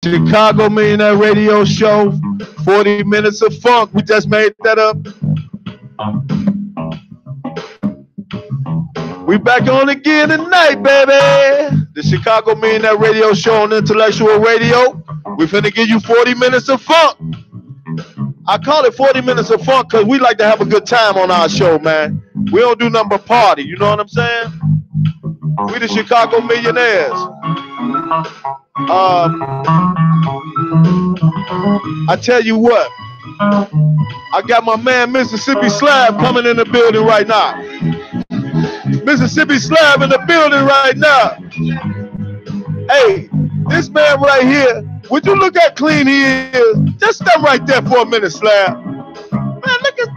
Chicago Millionaire Radio Show, 40 minutes of funk. We just made that up. We back on again tonight, baby. The Chicago Millionaire Radio Show on Intellectual Radio. We finna give you 40 minutes of funk. I call it 40 minutes of funk because we like to have a good time on our show, man. We don't do nothing but party, you know what I'm saying? We the Chicago Millionaires. I tell you what, I got my man Mississippi Slab coming in the building right now. Mississippi Slab in the building right now. Hey, this man right here, would you look how clean he is? Just stop right there for a minute, Slab. Man, look at,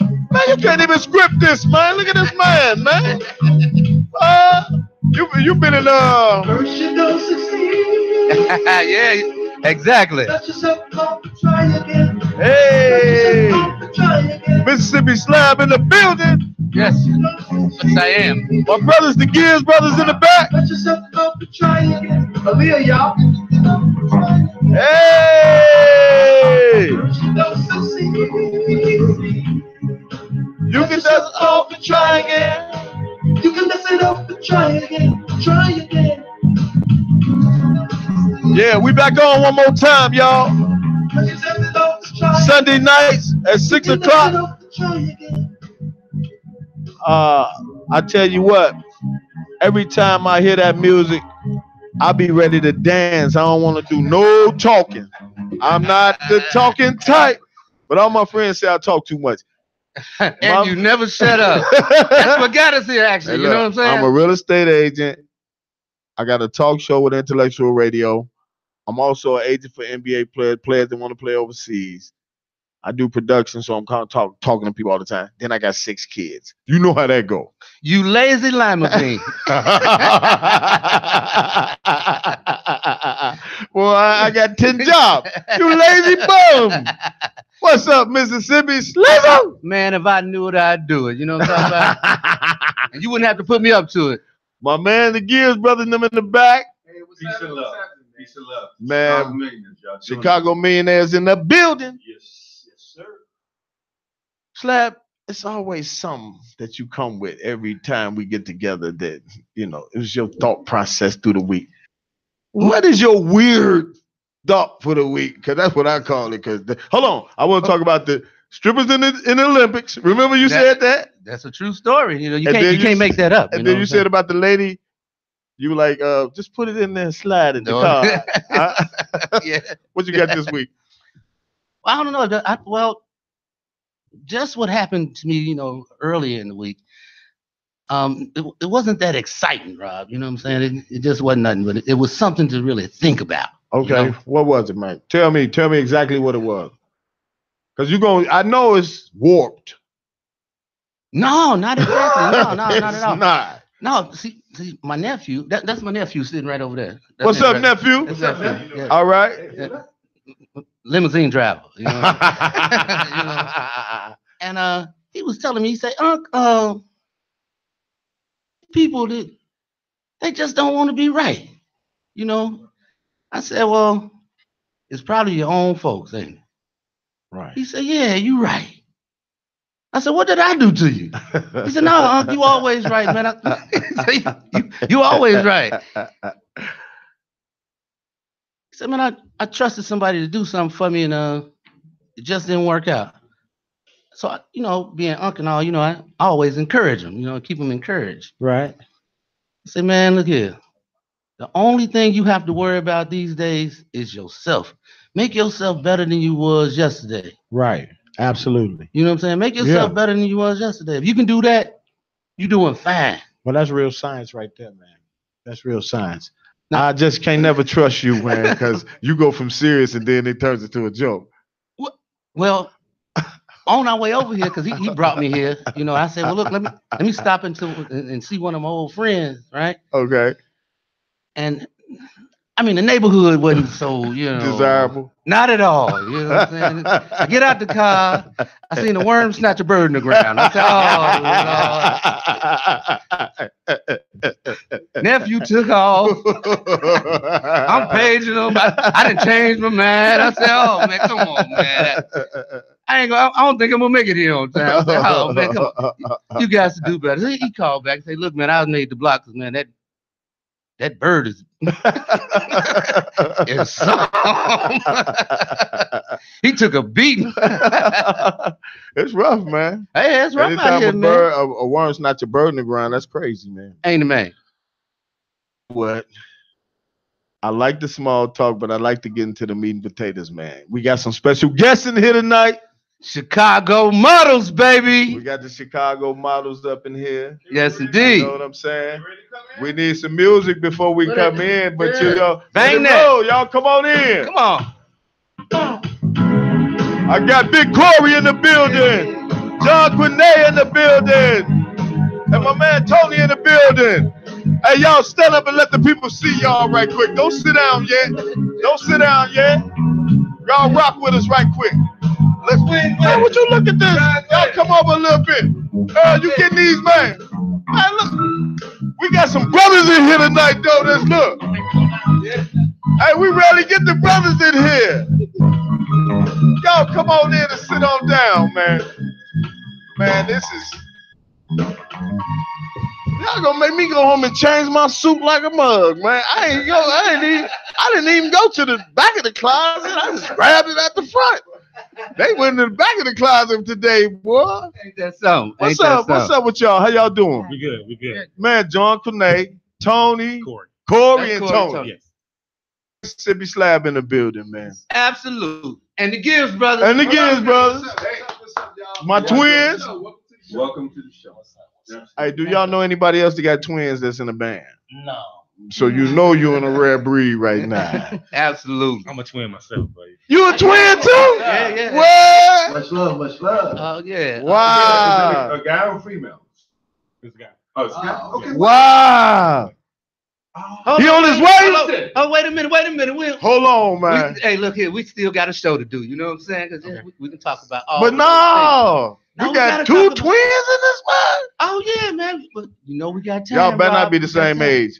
man, you can't even script this, man. Look at this man, man. You been in First you don't succeed. Yeah, exactly. Hey, Mississippi Slab in the building. Yes, yes I am. My brothers, the Gears brothers in the back. Aaliyah, y'all. Hey, you can dust off and try again. You can dust it off and try again. Try again. Yeah, we back on one more time, y'all. Sunday nights at 6 o'clock. I tell you what, every time I hear that music, I'll be ready to dance. I don't want to do no talking. I'm not the talking type, but all my friends say I talk too much. And you never shut up. That's what got us here, actually. Hey, look, you know what I'm saying? I'm a real estate agent. I got a talk show with Intellectual Radio. I'm also an agent for NBA players that want to play overseas. I do production, so I'm kind of talking to people all the time. Then I got 6 kids. You know how that go. You lazy lima bean. Well, I got 10 jobs. You lazy bum. What's up, Mississippi Slizzle? Man, if I knew it, I'd do it. You know what I'm talking about? And you wouldn't have to put me up to it. My man, the Gears brothers, them in the back. Hey, peace and love. Peace and love. Man, Chicago Millionaires in the building. Yes, yes, sir. Slab, it's always something that you come with every time we get together that, you know, it was your thought process through the week. What is your weird thought for the week? Because that's what I call it. Hold on, I want to talk about the strippers in the Olympics. Remember you said that? That's a true story. You know, you can't make that up. And then you said about the lady, you were like, just put it in there and slide in the car. Yeah. What you got this week? Well, I don't know. Well, just what happened to me, you know, earlier in the week. It wasn't that exciting, Rob. You know what I'm saying? It just wasn't nothing, but it was something to really think about. Okay, you know? What was it, man? Tell me exactly what it was. Cause I know it's warped. No, not exactly. No, not at all. Not. No, see, my nephew. That's my nephew sitting right over there. What's up, nephew? What's up, nephew? Yeah. All right. Yeah. Limousine driver. You know? You know? And he was telling me, he said, people they just don't want to be right. You know? I said, well, it's probably your own folks, ain't it? Right. He said, yeah, you're right. I said, what did I do to you? He said, no, you always right, man. You always right. He said, man, I trusted somebody to do something for me, and it just didn't work out. So, you know, being uncle and all, you know, I always encourage them, you know, keep them encouraged. Right. I said, man, look here. The only thing you have to worry about these days is yourself. Make yourself better than you was yesterday. Right. Absolutely. You know what I'm saying? Make yourself better than you was yesterday. If you can do that, you're doing fine. Well, that's real science right there, man. That's real science. Now, I just can't never trust you, man, because you go from serious and then it turns into a joke. Well, on our way over here, because he brought me here, you know, I said, well, look, let me stop and see one of my old friends, right? Okay. And I mean, the neighborhood wasn't so, desirable. Not at all. You know what I'm saying? I get out the car. I seen a worm snatch a bird in the ground. I said, oh, nephew took off. I'm paging him. I didn't change my mind. I said, oh, man, come on, man. I don't think I'm going to make it here on time. I said, oh, man, come on. You guys to do better. So he called back and said, look, man, I made the block because, man, that bird is he took a beating. It's rough, man. Hey, it's rough Anytime out here, man. A worm snatch a bird in the ground, that's crazy, man. Ain't it, man? What? I like the small talk, but I like to get into the meat and potatoes, man. We got some special guests in here tonight. Chicago models, baby. We got the Chicago models up in here. Yes, indeed. You know what I'm saying? We need some music before we come in, but bang that. Y'all come on in. Come on. I got Big Corey in the building, John Quinet in the building, and my man Tony in the building. Hey, y'all stand up and let the people see y'all right quick. Don't sit down yet. Y'all rock with us right quick. Let's win. Hey, would you look at this? Y'all come over a little bit. You getting these, man? Man, look. We got some brothers in here tonight, though. Let's look. Hey, we rarely get the brothers in here. Y'all come on in and sit on down, man. Man, this is... Y'all gonna make me go home and change my suit like a mug, man. I didn't even go to the back of the closet. I just grabbed it at the front. They went in the back of the closet today, boy. Ain't that something? What's up with y'all? How y'all doing? We good. Man, John Quinet, Tony, Corey, and Tony. Yes. Mississippi Slab in the building, man. Absolute. And the Gibbs brothers. My twins. Welcome to the show. Hey, do y'all know anybody else that got twins that's in a band? No. So you know you're in a rare breed right now. Absolutely. I'm a twin myself, buddy. You a twin too? Yeah. What? Much love. Oh, yeah. Wow. A guy or female? It's a guy. Oh, it's a guy. Okay. Wow. He on his way? Oh, wait a minute. Hold on, man. Hey, look here. We still got a show to do. You know what I'm saying? Because we can talk about all. But no. We got two twins in this, man. Oh, yeah, man. But we got time. Y'all better not be the same age.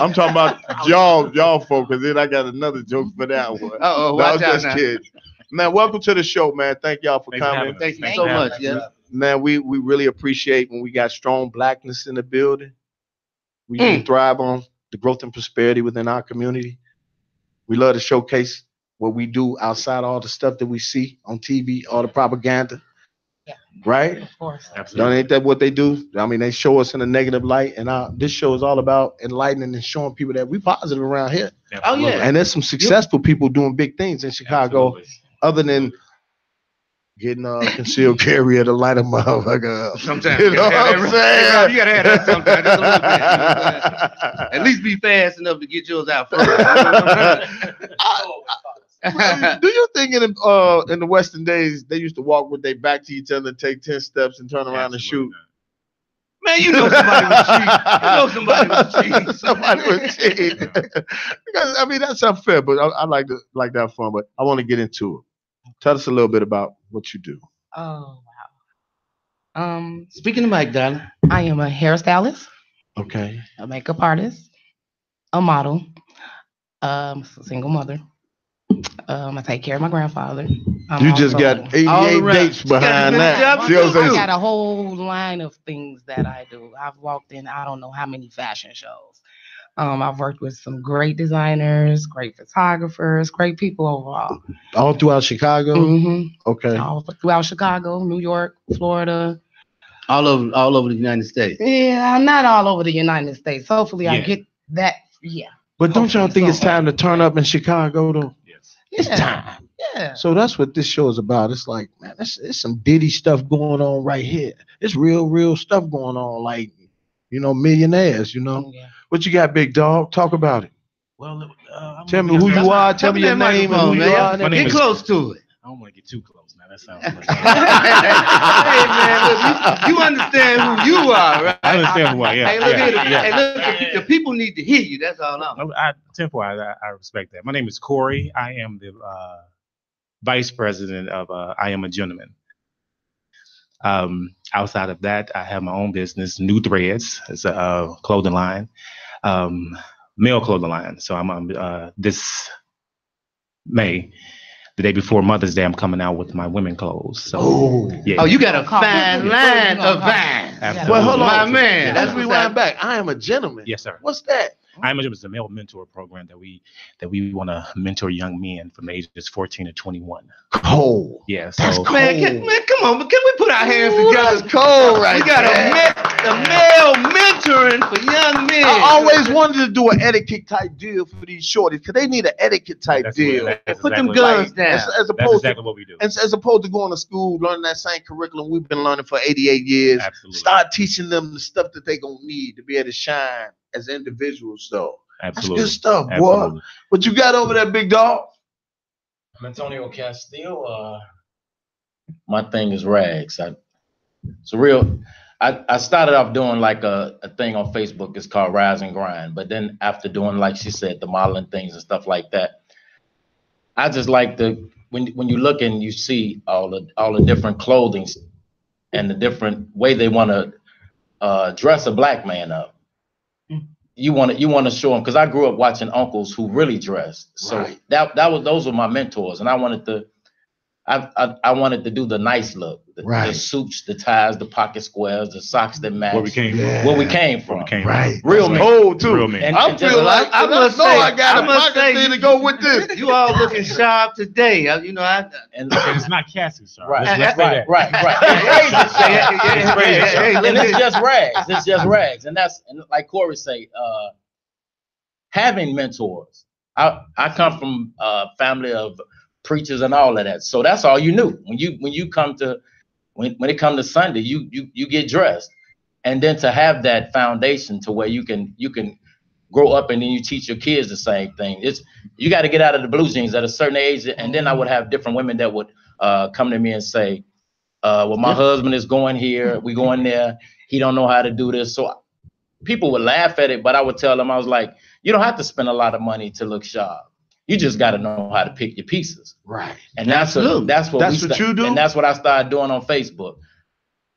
I'm talking about y'all folk, because then I got another joke for that one. Watch out just kidding. Man, welcome to the show, man. Thank y'all for coming. Thank you so much. Yeah. Man, we really appreciate when we got strong blackness in the building. We thrive on the growth and prosperity within our community. We love to showcase what we do outside all the stuff that we see on TV, all the propaganda. Yeah. Right? Of course. Absolutely. Ain't that what they do? I mean, they show us in a negative light, and this show is all about enlightening and showing people that we positive around here. Absolutely. Oh, yeah. And there's some successful people doing big things in Chicago. Absolutely. Other than getting concealed carry at a light of motherfucker. Sometimes. You know what I'm saying? You gotta have that sometimes. Just a little bit. You know at least be fast enough to get yours out first. Do you think in the Western days they used to walk with their back to each other, take 10 steps, and turn around and shoot? Man, you know somebody was cheating. Somebody was cheating. Because I mean that's unfair, but I like to have fun. But I want to get into it. Tell us a little bit about what you do. Oh wow. Speaking of Mike, darling, I am a hairstylist. Okay. A makeup artist, a model, a single mother. I take care of my grandfather. You just got 88 dates behind that. I got a whole line of things that I do. I've walked in I don't know how many fashion shows. I've worked with some great designers, great photographers, great people overall. All throughout Chicago? Mm-hmm. Okay. All throughout Chicago, New York, Florida. All over the United States. Yeah, not all over the United States. Hopefully I get that. Yeah. But don't y'all think it's time to turn up in Chicago though? Yes. It's time. Yeah. So that's what this show is about. It's like, man, it's some Diddy stuff going on right here. It's real stuff going on, like, millionaires, Yeah. What you got, big dog? Talk about it. Well, tell me who you are. Tell me your name and who you are. Get close to it. I don't want to get too close now. That sounds Hey man, look, you understand who you are, right? I understand who I am. Hey, look here. Yeah. Hey, look, the people need to hear you. That's all I'm. I respect that. My name is Corey. I am the vice president of I Am a Gentleman. Outside of that, I have my own business, New Threads. It's a clothing line, male clothing line. So I'm on this May, the day before Mother's Day, I'm coming out with my women clothes. So, yeah. Oh, you got a fine line of vines. Absolutely. Well, hold on, my man. Let's rewind back. I am a gentleman. Yes, sir. What's that? I Am a Gentleman is a male mentor program that we want to mentor young men from ages 14 to 21. Cold. Yeah. So That's cold. Man, come on. Can we put our hands together? That's cold, right? We got a male mentoring for young men. I always wanted to do an etiquette type deal for these shorties because they need an etiquette type deal. Put them guns down. As That's opposed exactly to, what we do. as opposed to going to school, learning that same curriculum we've been learning for 88 years. Absolutely. Start teaching them the stuff that they gonna need to be able to shine as individuals. So Absolutely. that's good stuff, boy. Absolutely. What you got over there, big dog? I'm Antonio Castillo. My thing is rags. I started off doing like a thing on Facebook. It's called Rise and Grind. But then after doing, like she said, the modeling things and stuff like that, I just like when you look and you see all the different clothing and the different way they want to dress a black man up. You want to show them, because I grew up watching uncles who really dressed. So Right. those were my mentors, and I wanted to do the nice look, the suits, the ties, the pocket squares, the socks that match. Where we came from. Where we came from. Right. Real men. Cold too. Real men. And I feel like I must say, I got a I must pocket say, thing to go with this. You all looking sharp today. You know, And And it's not Cassie, sir. right, Let's say that. right. And it's just rags. It's just rags. And like Corey say, having mentors. I come from a family of preachers and all of that. So that's all you knew. When it come to Sunday, you get dressed. And then to have that foundation to where you can grow up and then you teach your kids the same thing. You got to get out of the blue jeans at a certain age. And then I would have different women that would come to me and say, well, my husband is going here, we going there, he don't know how to do this. So people would laugh at it, but I would tell them, I was like, you don't have to spend a lot of money to look sharp. You just got to know how to pick your pieces. Right. And that's what you do. And that's what I started doing on Facebook.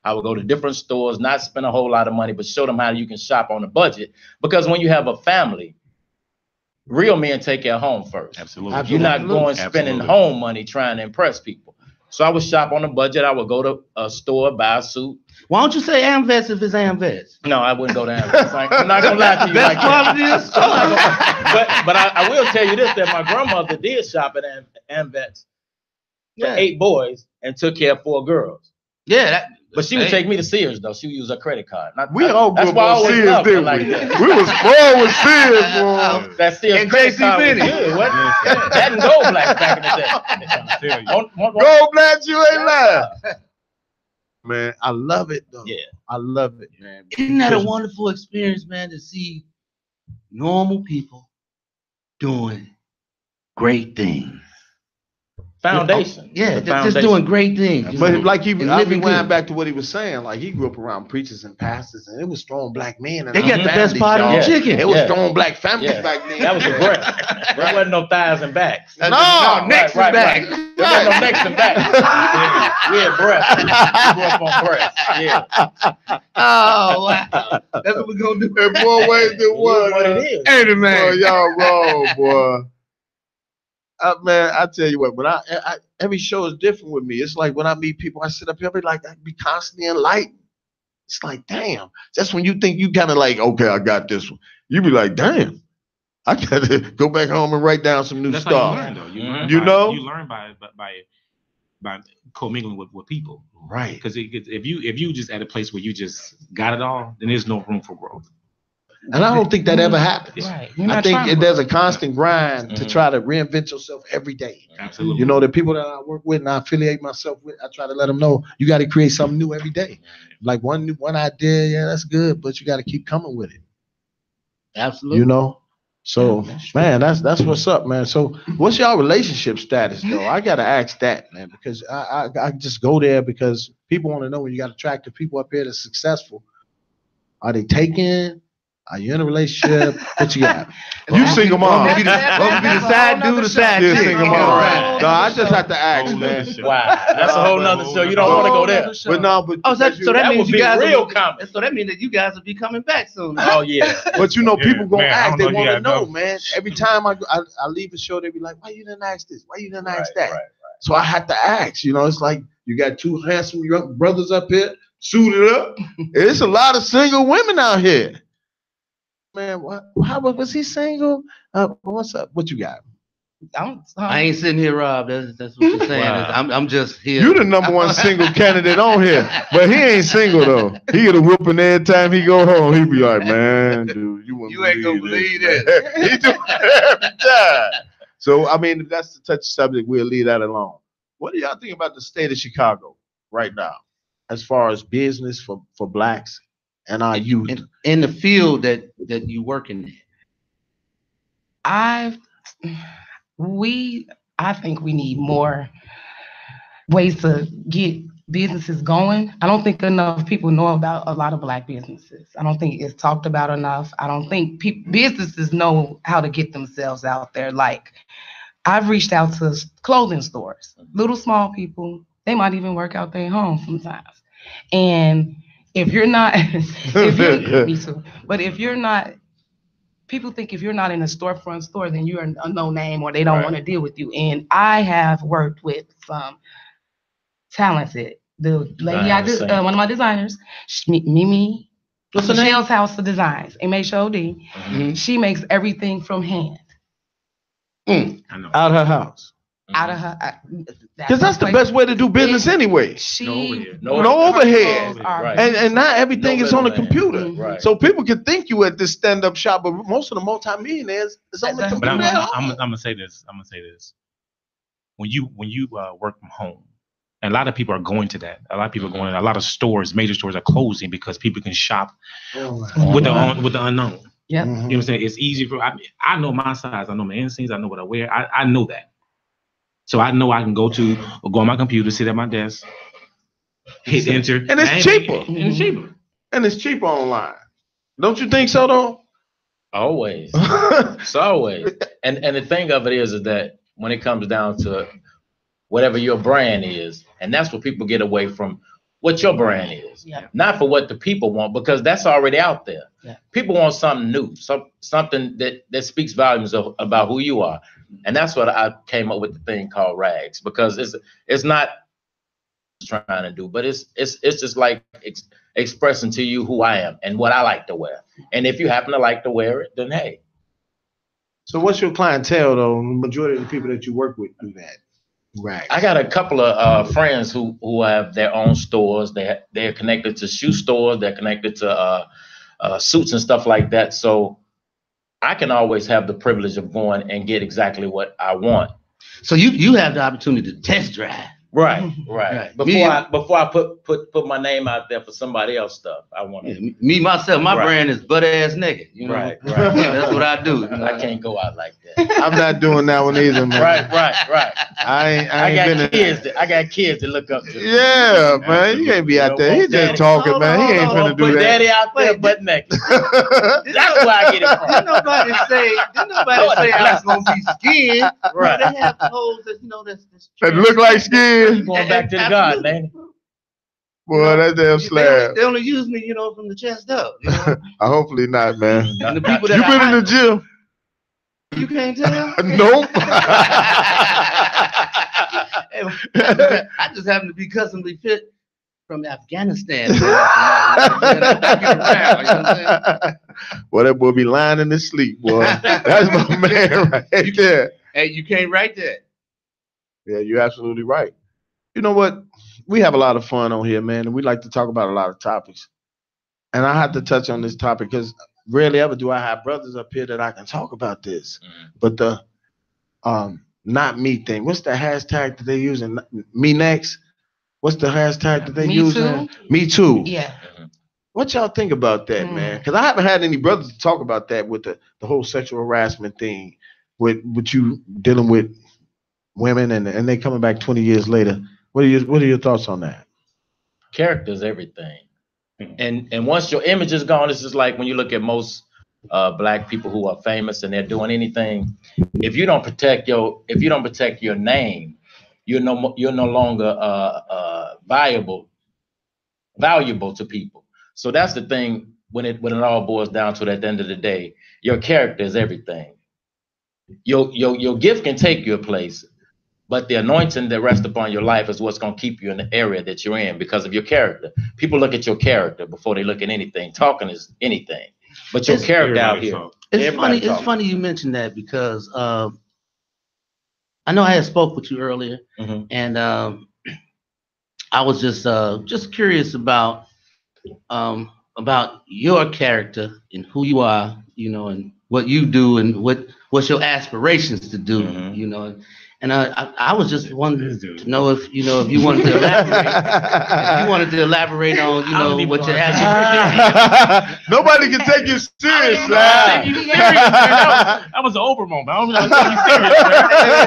I would go to different stores, not spend a whole lot of money, but show them how you can shop on a budget. Because when you have a family, real men take care of home first. Absolutely. You're not going spending home money trying to impress people. So I would shop on a budget. I would go to a store, buy a suit. why don't you say Amvets if it's Amvets? No, I wouldn't go to Amazon. I'm not gonna lie to you like that. But I will tell you this: that my grandmother did shop at Amvets for 8 boys and took care of 4 girls. Yeah, But she would take me to Sears though. She would use her credit card. We all grew up on Sears, didn't we? We was spoiled with Sears, boy. That Sears And credit JC card was Penney. good. What? That and Gold Black back in the day. Gold Black, you ain't lying. Man, I love it though. Yeah. I love it, man. isn't that a wonderful experience, man, to see normal people doing great things? Foundation. Yeah, The just foundation. doing great things. But like I living rewind good. back to what he was saying, like he grew up around preachers and pastors, and it was strong black men. They got the best part of the y'all. chicken. It was Yeah. strong black families Yeah. back then. That was the breast. There wasn't no thighs and backs. No, necks and back. There wasn't no necks and backs. Yeah, breast. We grew up on breast. Yeah. Oh, wow. That's what we're going to do. And boy, wait, there was. What it is. Hey, Boy, man. y'all wrong, boy. Man, I tell you what, when I every show is different with me. It's like when I meet people, I sit up here, I be constantly enlightened. It's like, damn. That's when you think you kind of like, okay, I got this one. You be like, damn, I got to go back home and write down some new That's stuff. how you learn, though. You know? You learn by commingling with people. Right. Because if you just at a place where you just got it all, then there's no room for growth. And I don't think that ever happens. Right. I think there's a constant grind to try to reinvent yourself every day. Absolutely. You know, the people that I work with and I affiliate myself with, I try to let them know you got to create something new every day. Like one idea, yeah, that's good, but you got to keep coming with it. Absolutely. You know, So, man, that's what's up, man. So, what's y'all relationship status, though? I gotta ask that, man, because I just go there because people want to know when you got attractive people up here that's successful. Are they taken? Are you in a relationship? What you got? You single mom. What would be the side dude, the side Yeah, chick? single mom. No, I just have to ask, man. Wow, that's a whole nother show. You don't want to go there. But no, but Oh, so that means would you be guys real comedy. So that means that you guys will be coming back soon. Oh yeah. But you know, people gonna man, I ask. don't They know, want to yeah, know, no. man. Every time I leave a show, they be like, "Why you didn't ask this? Why you didn't ask that?" Right. So I had to ask. You know, it's like you got two handsome young brothers up here, suited up. It's a lot of single women out here. Man, how was he single? What's up? What you got? I ain't sitting here, Rob. That's what you're saying. Wow. I'm just here. You the number one single candidate on here, but he ain't single though. He get a whooping every time he go home. He be like, "Man, dude, you ain't gonna believe it." He do it every time. So I mean, if that's the touchy subject, we'll leave that alone. What do y'all think about the state of Chicago right now, as far as business for blacks and our youth? in the field that you working in? I think we need more ways to get businesses going. I don't think enough people know about a lot of black businesses. I don't think it's talked about enough. I don't think businesses know how to get themselves out there. Like, I've reached out to clothing stores, little small people. They might even work out their home sometimes. And if you're not, me too. But if you're not, people think if you're not in a storefront store, then you're a no name or they don't want to deal with you. And I have worked with some talented, the lady one of my designers, Mimi, What's her name? Michelle's House of Designs, MHOD. Mm-hmm. She makes everything from hand. I know. Out her house. Out of her, Because that's the best way to do business anyway. No overhead. Right. And not everything is on the computer. Right. So people can think you at this stand-up shop, but most of the multimillionaires is on the But computer. But I'm gonna say this. When you work from home, and a lot of people are going to that. A lot of people are going. A lot of stores, major stores, are closing because people can shop with the unknown. Yeah. Mhm. You know what I'm saying? It's easy for I know my size. I know my inseams. I know what I wear. I know that. So I know I can go on my computer, sit at my desk, hit enter, And it's cheaper. And it's cheaper. And it's cheaper online. Don't you think so, though? Always. It's always. And the thing of it is that when it comes down to whatever your brand is, and that's what people get away from, what your brand is. Yeah. Not for what the people want, because that's already out there. Yeah. People want something new, something that speaks volumes about who you are. And that's what I came up with the thing called rags, because it's not trying to do, but it's just like expressing to you who I am and what I like to wear. And if you happen to like to wear it, then hey. So what's your clientele, though? The majority of the people that you work with do that. Right. I got a couple of friends who have their own stores. They're connected to shoe stores. They're connected to suits and stuff like that. So I can always have the privilege of going and get exactly what I want. So you have the opportunity to test drive. Right. Before I put my name out there for somebody else stuff, I want to. Yeah, me myself, my brand is butt ass naked. You know? Right. That's what I do. You know? I can't go out like that. I'm not doing that one either, man. Right. I got kids to look up to. Yeah, man. You can't be out there. He just talking, man. He ain't finna do Put that. daddy out there butt naked. That's where I get it from. Didn't nobody say I was gonna be skinned. Right. They have clothes that that's That look like skin. Going back to the garden, ain't it? Boy, that damn slab. They only use me, from the chest up. You know? Hopefully not, man. And the people that You been in the gym? You can't tell. Nope. I just happen to be customly fit from Afghanistan. Boy, that boy be lying in his sleep, boy. That's my man right there. Hey, you can't write that. Yeah, you're absolutely right. You know what? We have a lot of fun on here, man, and we like to talk about a lot of topics. And I have to touch on this topic because rarely ever do I have brothers up here that I can talk about this. But the not me thing. What's the hashtag that they using? Me next? What's the hashtag that they using? Too? Me too. Yeah. What y'all think about that, man? Because I haven't had any brothers talk about that with the whole sexual harassment thing, with you dealing with women and they coming back 20 years later. What are your thoughts on that? Character is everything, and once your image is gone, it's just like when you look at most black people who are famous and they're doing anything. If you don't protect your name, you're no longer valuable to people. So that's the thing when it all boils down to it. At the end of the day, your character is everything. Your gift can take you a place, but the anointing that rests upon your life is what's going to keep you in the area that you're in because of your character. People look at your character before they look at anything. Talking is anything, but your character out here. It's funny you mentioned that because I know I had spoke with you earlier, and I was just curious about your character and who you are, and what you do and what's your aspirations to do, And I was just wondering to know if you wanted to elaborate, on what your aspirations. Nobody can take you serious, man. That was an over moment. I don't know if you serious,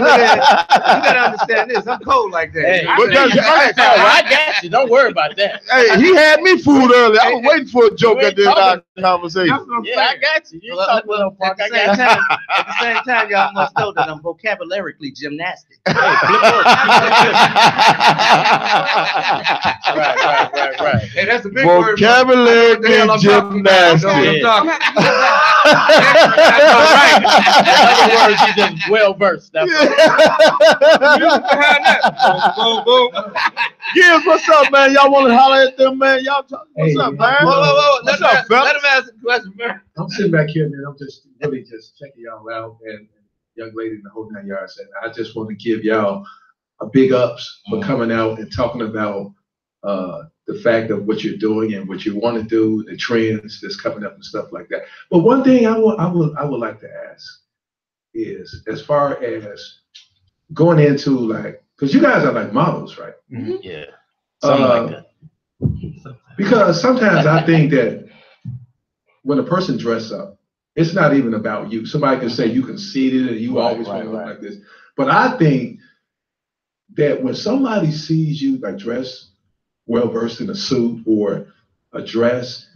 man. You gotta understand this. I'm cold like that. Hey, I got you. Don't worry about that. Hey, he had me fooled earlier. I was waiting for a joke at the end of our conversation. Yeah, I got you. At the same time, y'all must know that I'm vocabularically gymnastic. Right. Hey, that's a big vocabulary gymnastic. In other words, you just well versed. That's Gibbs, what's up, man? Y'all want to holler at them, man? Y'all talk. What's up, man? Whoa. What's up, fella? Let him ask a question, man. I'm sitting back here, man. I'm just really just checking y'all out and young lady in the whole 9 yards. And I just want to give y'all a big ups for coming out and talking about the fact of what you're doing and what you want to do, the trends that's coming up and stuff like that. But one thing I would like to ask is, as far as going into like, because you guys are like models, right? Yeah. Something like that. Because sometimes I think that when a person dresses up, it's not even about you. Somebody can say you conceited and you always want to look like this. But I think that when somebody sees you like dressed, well-versed in a suit or a dress,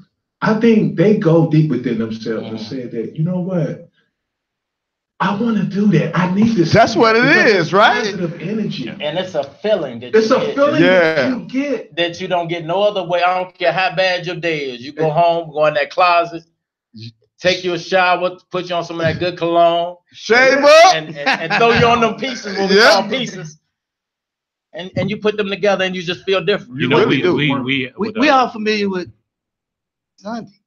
I think they go deep within themselves and say that, you know what? I want to do that. I need this. That's what it is, right? Positive energy. And it's a feeling that It's a feeling that you get. that you don't get no other way. I don't care how bad your day is. You go home, go in that closet, take you a shower, put you on some of that good cologne, Shave up, and throw you on them pieces, what we call pieces, and you put them together and you just feel different. You know, really do. We all familiar with Sunday.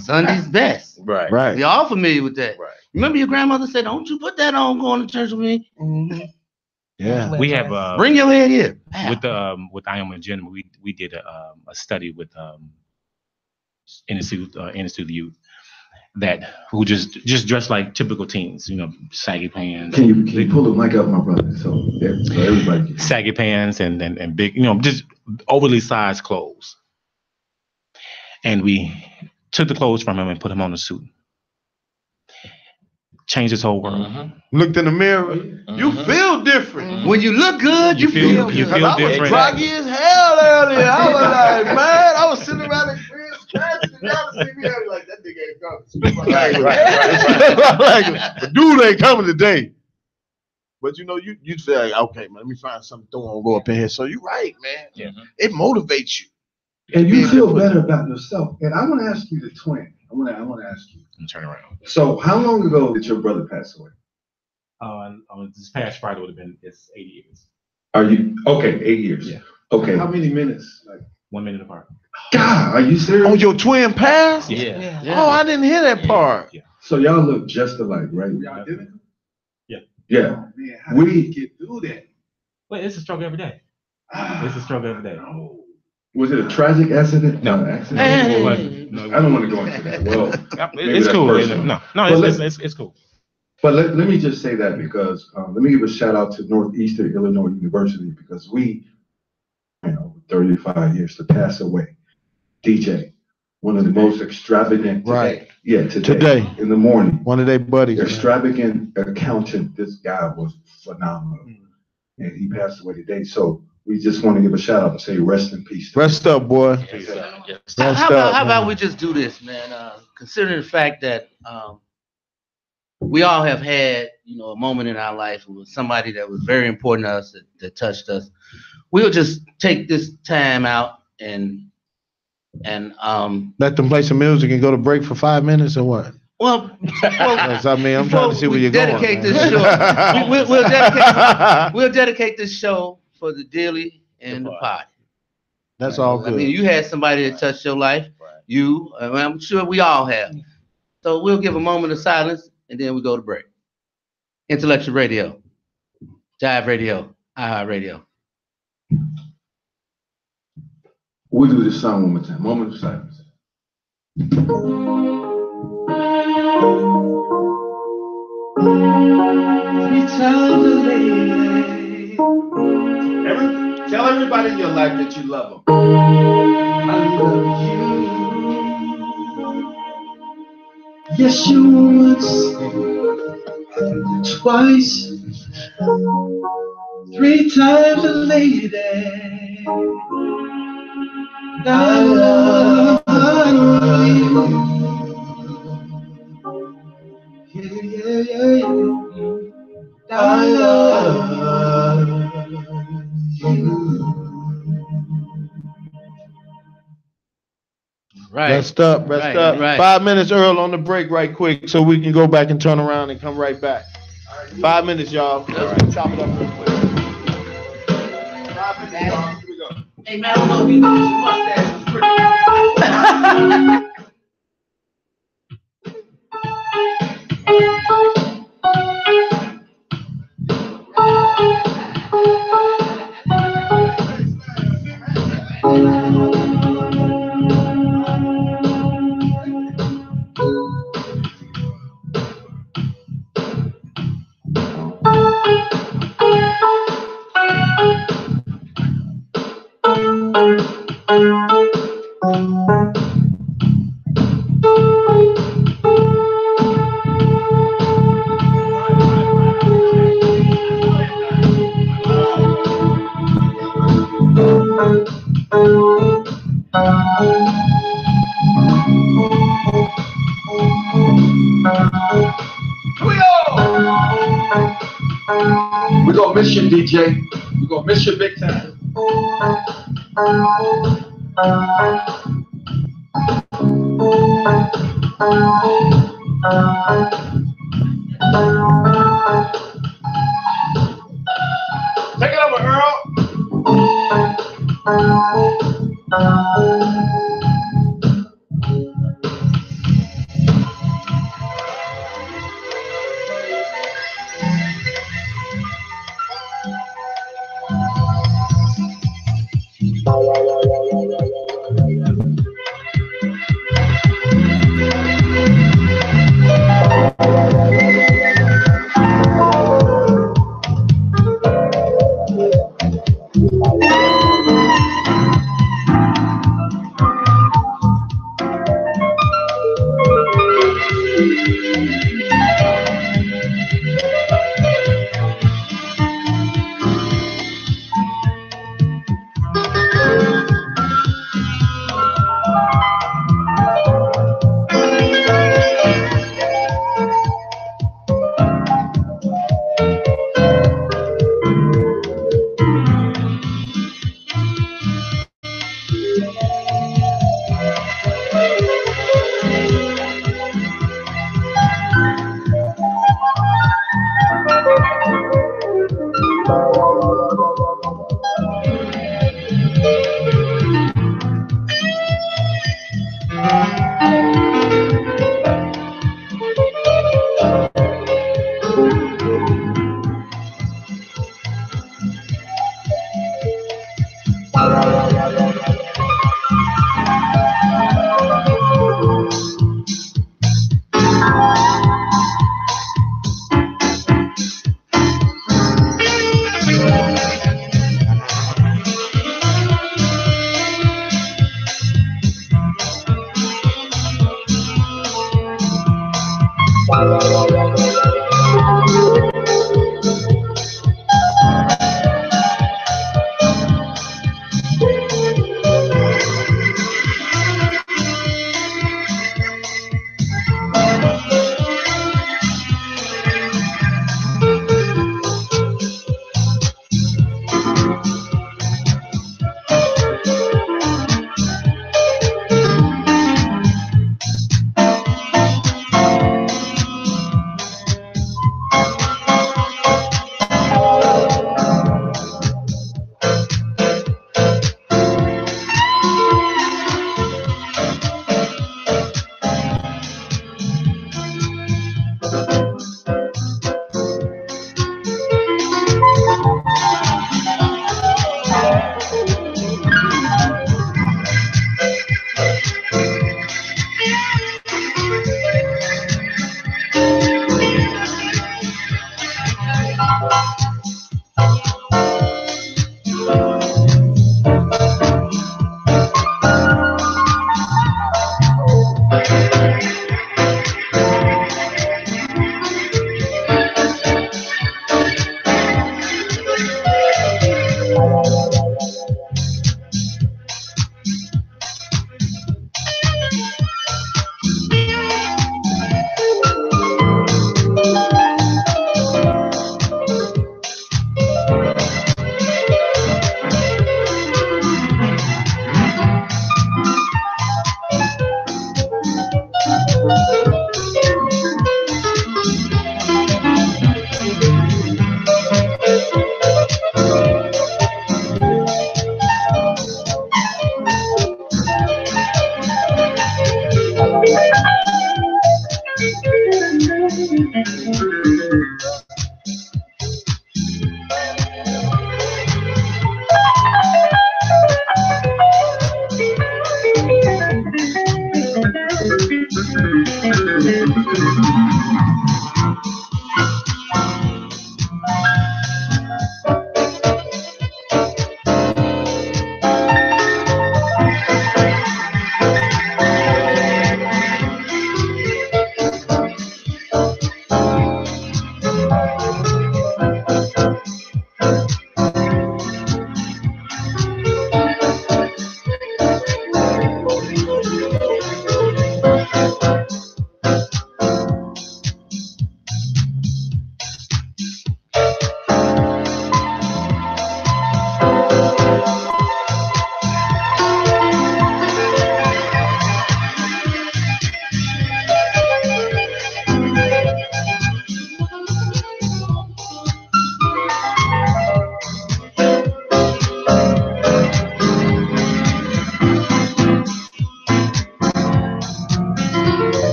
Sunday's best. Right. We all familiar with that. Right. Remember your grandmother said, "Don't you put that on going to church with me." Yeah. we have Bring your head here. with I Am a Gentleman, we did a study with Institute Youth who just dressed like typical teens, saggy pants. Can you pull the mic up, my brother? So everybody can. Saggy pants and big, just overly sized clothes. And we took the clothes from him and put him on a suit. Changed his whole world. looked in the mirror. You feel different. When you look good, you feel you good. feel I was different. groggy as hell earlier. I was like, man, I was sitting around the crib scratching. Y'all see me, I was like, that nigga ain't coming. Like, the dude ain't coming today. But you feel like, okay, man, let me find something to throw on, go up in here. So you're right, man. It motivates you. And you feel better about yourself. And I want to ask you the twin. I want to ask you. Turn around. So how long ago did your brother pass away? This past Friday would have been 8 years. Are you okay? 8 years. Yeah. Okay. How many minutes? Like 1 minute apart. God, are you serious? Oh, your twin passed? Yeah. Oh, I didn't hear that part. Yeah. So y'all look just alike, right? Y'all identical? Yeah. Yeah. Oh, man, how did you get through that? But it's a struggle every day. It's a struggle every day. Was it a tragic accident? No. Accident. Hey. No, I don't want to go into that. Well, it's that's cool. personal. No, it's cool. But let me just say that because let me give a shout out to Northeastern Illinois University because we, 35 years to pass away. DJ, one of the most extravagant. Right. Yeah, today. In the morning. One of their buddies. Extravagant accountant. This guy was phenomenal. And he passed away today. So we just want to give a shout out and say rest in peace. Rest up, boy. How about we just do this, man? Considering the fact that we all have had, a moment in our life with somebody that was very important to us, that touched us. We'll just take this time out and let them play some music and go to break for 5 minutes or what? Well, I'm trying to see where you're going. Dedicate this show. We'll dedicate this show for the dearly and the party. That's all good. I mean, you had somebody that touched your life. I'm sure we all have. So we'll give a moment of silence and then we go to break. Intellectual Radio, Jive Radio, iHeart Radio. We'll do this song one more time. Moment of silence. 3 times a lady. Tell everybody in your life that you love them. I love you. Yes, you once, twice, 3 times a lady. I love you. Yeah. I love you. Right. Rest up. Right. 5 minutes, Earl, on the break right quick so we can go back and turn around and come right back. 5 minutes, y'all. All right. Chop it up real quick. 5 minutes, y'all. Here we go. Hey, man, I don't know if you know this mustache is pretty. We're gonna miss you, DJ. We're gonna miss you big time. Take it over, Earl.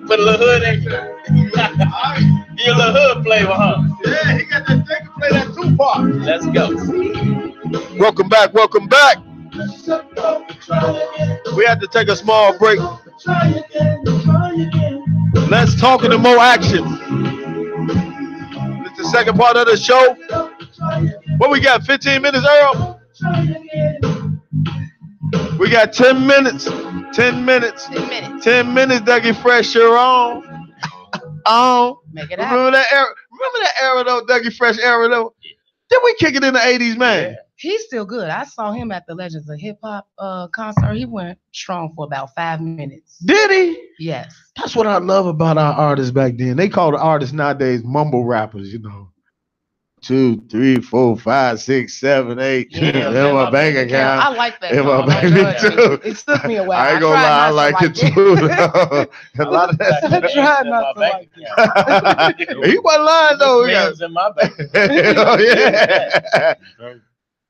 Put a little hood in you. Get a little hood flavor, huh? Yeah, he got that thing to play that Tupac. Let's go. Welcome back, welcome back. We had to take a small break. Let's talk into more action. It's the second part of the show. What we got, 15 minutes, Earl? We got 10 minutes. 10 minutes. 10 minutes. 10 minutes, Dougie Fresh, you're on. On. Make it Remember that era? Remember that era though, Dougie Fresh era though? Did we kick it in the 80s, man? Yeah. He's still good. I saw him at the Legends of Hip Hop concert. He went strong for about 5 minutes. Did he? Yes. That's what I love about our artists back then. They call the artists nowadays mumble rappers, you know. 2, 3, 4, 5, 6, 7, 8. Yeah, in my bank account. I like that. In song. my I bank enjoyed too. It took me a while. I ain't gonna lie, I like it too. A lot of that. I tried not to like it. He wasn't lying though. We got, Millions in my bank. oh, yeah.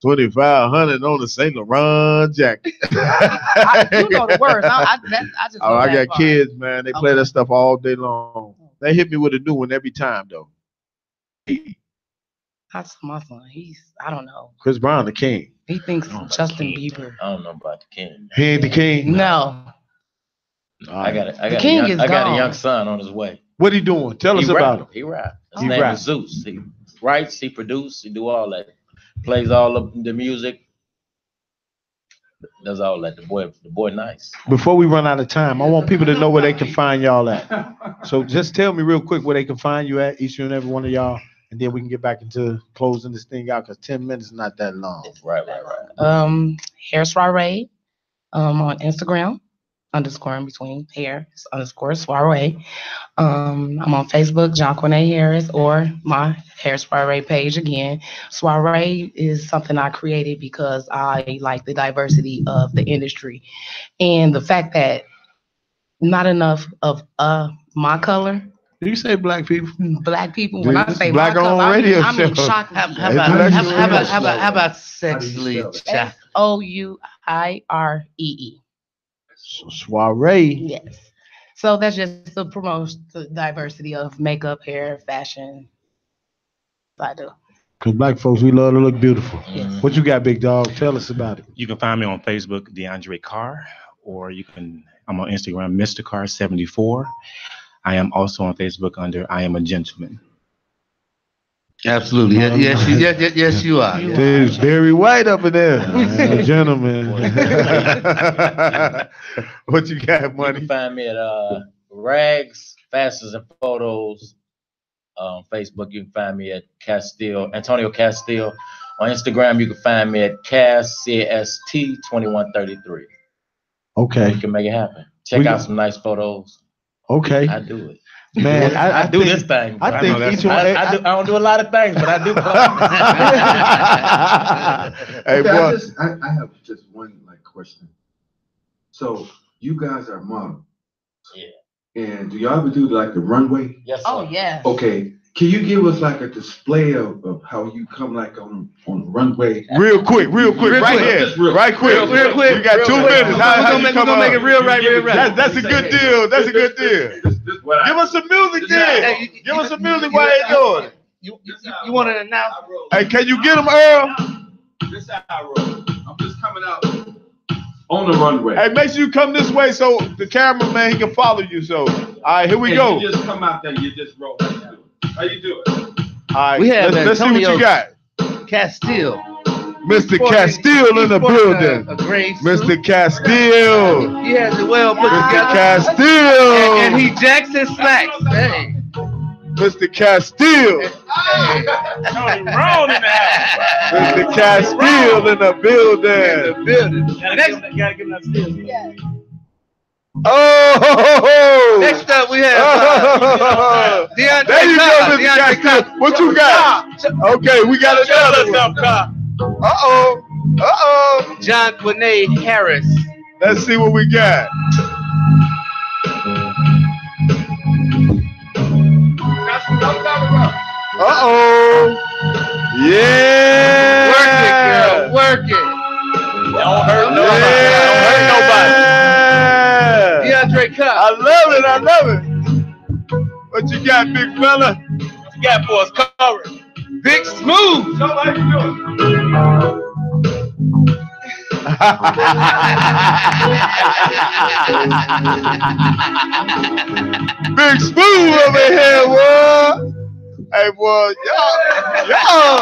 2,500 on the Saint Laurent jacket. You know the words. I just. Oh, know I that got part. kids, man. They play Okay. that stuff all day long. They hit me with a new one every time though. That's my son. I don't know. Chris Brown, the king. He thinks Justin Bieber. I don't know about the king. He ain't the king. No. I got a king is young gone. son on his way. What he doing? Tell us He about him. He rap. His He name rap. is Zeus. He writes, he produces, he do all that. Plays all of the music. Does all that. The boy nice. Before we run out of time, I want people to know where they can find y'all at. So just tell me real quick where they can find you at, each and every one of y'all, and then we can get back into closing this thing out because 10 minutes is not that long. Right. Hair Soiree on Instagram, underscore in between hair underscore soiree. I'm on Facebook, John Cornet Harris, or my Hair Soiree page again. Soiree is something I created because I like the diversity of the industry and the fact that not enough of my color. Did you say black people? Black people. Dude, When I this say is my black on color, I radio mean show. chocolate. How about sexually chocolate? SOUIREE. Soiree. Yes. So that's just to promote the diversity of makeup, hair, fashion. I do. Because black folks, we love to look beautiful. Yes. What you got, big dog? Tell us about it. You can find me on Facebook, DeAndre Carr, or I'm on Instagram, Mr. Carr 74. I am also on Facebook under I Am a Gentleman. Absolutely. Yes, you are. There's Barry White up in there. Gentlemen. What you got, You money? can find me at Rags, Fashions and Photos on Facebook. You can find me at Antonio Castile. On Instagram, you can find me at CAST2133. Okay. We can make it happen. Check out some nice photos. Okay. I do it. Man, I do this thing. I think each one. I don't do a lot of things, but I do. Hey, Okay, boy. I have just one question. So you guys are models. Yeah. And do y'all ever do like the runway? Yes. Sir. Oh yeah. Okay. Can you give us like a display of how you come like on the runway? Real quick, right here, right quick. Real quick. We got 2 minutes. We're gonna make it real right. That's a good deal. That's a good deal. Give us some music then. Give us some music while you're doing it. You want to announce? Hey, can you get them, Earl? This is how I roll. I'm just coming out on the runway. Hey, make sure you come this way so the cameraman he can follow you. So, all right, here we go. You just come out there. You just roll. How you do it? All right, We have let's see what you got. Castile. Mr. Castile in the building. A great Mr. Castile. He has it well put Mr. together. Castile. And he jacks his slacks. Hey. Mr. Castile. Wrong in the house. Mr. Castile in the building. Next, Gotta give him that still. Oh! next up, we have DeAndre There you go, Carr. Mr. DeAndre Castile. Carr. What you got? Okay, we got another one. Uh-oh. John Quinay Harris. Let's see what we got. Uh-oh. Yeah. Work it, girl. Work it. Don't hurt nobody. DeAndre Carr. I love it. What you got, big fella? What you got for us, Corey? Big Smooth. Big Smooth over here, boy. Hey, boy, y'all.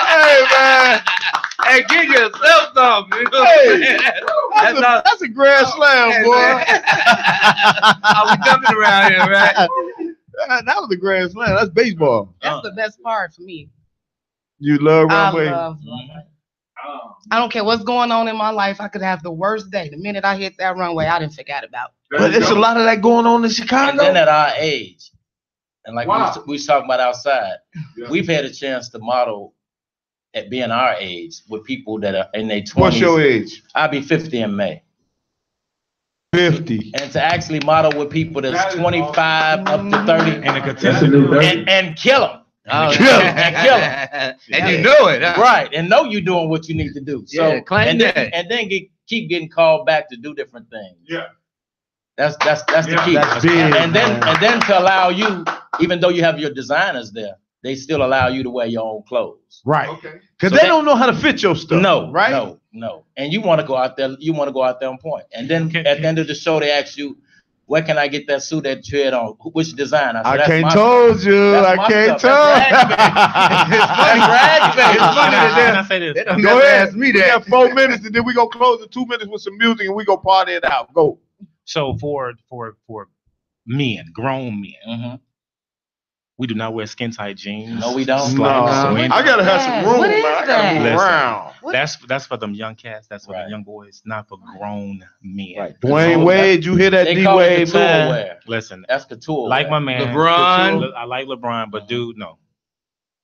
Hey, man. Hey, give yourself something. You know Hey, what I'm saying? that's a grand slam, boy. How we jumping around here, right? That was a grand slam. That's baseball. That's the best part for me. You love I runway. love runway. I don't care what's going on in my life. I could have the worst day. The minute I hit that runway, I didn't forget about it. But it's a lot of that going on in And Chicago. then at our age, and like Wow. we was talking about outside, Yeah. we've had a chance to model at being our age with people that are in their 20s. What's your age? I'll be 50 in May. 50. And to actually model with people that's 25 up to 30 And a That's a contestant. new thing. and kill them. Oh, Kill 'em. And kill 'em. And you know it, huh? Right. And know you're doing what you need to do. So Yeah, claim and that. then keep getting called back to do different things. Yeah. That's the key. That's big. And then to allow you, even though you have your designers there, they still allow you to wear your own clothes. Right. Okay. Because So they that- don't know how to fit your stuff. No, Right? No. And you want to go out there, on point. And then at the end of the show, they ask you, where can I get that suit that you had on? Which design? I "That's can't my told you. That's I my can't stuff. told. That's It's funny Can that I say this? they don't Go never ahead. ask me We got that. 4 minutes, and then we gonna close the 2 minutes with some music, and we gonna party it out. Go. So for men, grown men, Mhm. we do not wear skin tight jeans. No, we don't. No, I gotta have some room, What man. is I gotta that? move Listen. around. What? That's for them young cats. That's for Right. the young boys, not for grown men. Right. Dwayne Wade, you hear that They D call it Wade, couture man? wear. Listen, That's couture. like my wear. man, LeBron. I like LeBron, but dude, no.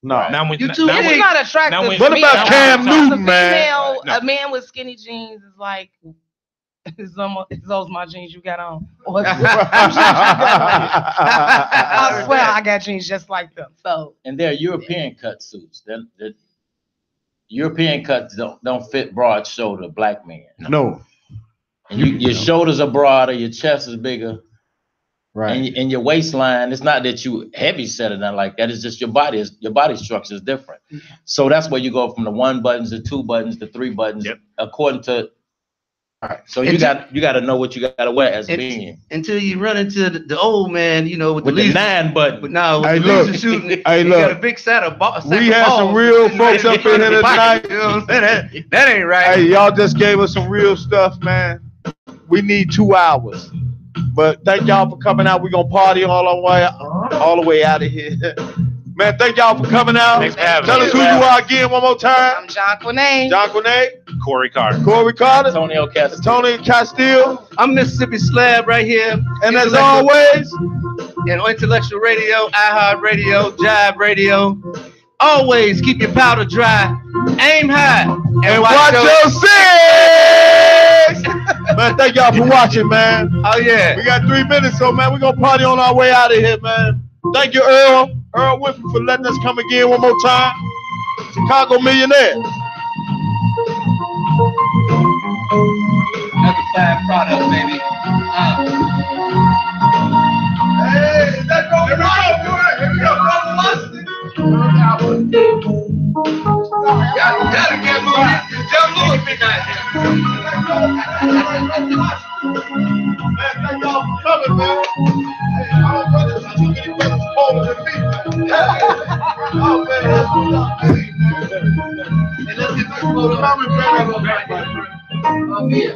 No. Now when You now too. when- It's not attractive. now when- to What me. about Cam As Newton, a man? female, No. a man with skinny jeans is like, is those my jeans you got on? Or is- I swear I got jeans just like them. So And they're European cut suits. They're European cuts don't fit broad shoulder black men. No. And your shoulders are broader, your chest is bigger. Right. And your waistline, it's not that you heavy set or nothing like that. It's just your body structure is different. So that's where you go from the 1 buttons to 2 buttons to 3 buttons, according to. All right. So you got to know what you got to wear as being. Until you run into the old man, you know, with the 9 button. But now with Hey, the look. laser shooting, Hey, you look. got a big set of balls. We had some real folks up in here tonight. You know what I'm saying? That ain't right. Hey, y'all just gave us some real stuff, man. We need 2 hours. But thank y'all for coming out. We're going to party all the way out of here. Man, thank y'all for coming out. Thanks for having Tell us. us who you are again one more time. I'm John Quinay. John Quinay. Corey Carter. Corey Carter. Antonio Castillo. Tony Castile. I'm Mississippi Slab right here. And as always, and Intellectual Radio, iHeart Radio, Jive Radio. Always keep your powder dry, aim high, and watch your six. Man, thank y'all for watching, man. Oh, yeah. We got 3 minutes, so, man, we're going to party on our way out of here, man. Thank you, Earl Whitford, for letting us come again one more time. Chicago Millionaires. Another fine product, baby. Hey, let's go. Here we go. Here we go. Gotta get moving. Jump on midnight. Man, thank y'all for coming, man. Hey, our brothers, too many brothers older than me. Oh, man, that's what y'all think, man. And let's get this photo. Coming back. Oh, yeah.